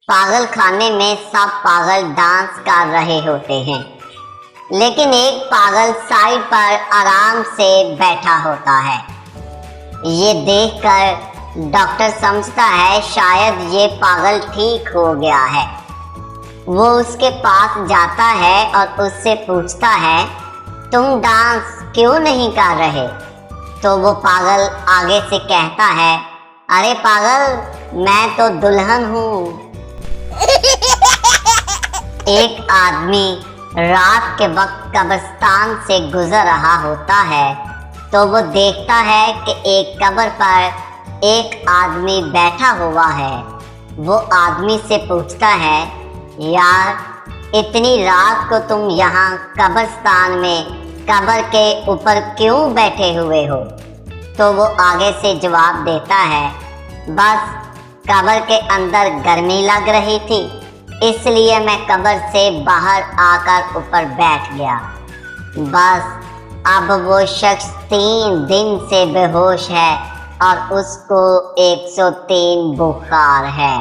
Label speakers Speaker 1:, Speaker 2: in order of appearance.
Speaker 1: पागल खाने में सब पागल डांस कर रहे होते हैं, लेकिन एक पागल साइड पर आराम से बैठा होता है। ये देखकर डॉक्टर समझता है शायद ये पागल ठीक हो गया है। वो उसके पास जाता है और उससे पूछता है, तुम डांस क्यों नहीं कर रहे? तो वो पागल आगे से कहता है, अरे पागल, मैं तो दुल्हन हूँ। एक आदमी रात के वक्त कब्रिस्तान से गुजर रहा होता है, तो वो देखता है कि एक कब्र पर एक आदमी बैठा हुआ है। वो आदमी से पूछता है, यार, इतनी रात को तुम यहाँ कब्रिस्तान में कब्र के ऊपर क्यों बैठे हुए हो? तो वो आगे से जवाब देता है, बस कब्र के अंदर गर्मी लग रही थी, इसलिए मैं कब्र से बाहर आकर ऊपर बैठ गया। बस अब वो शख्स 3 दिन से बेहोश है और उसको 103 बुखार है।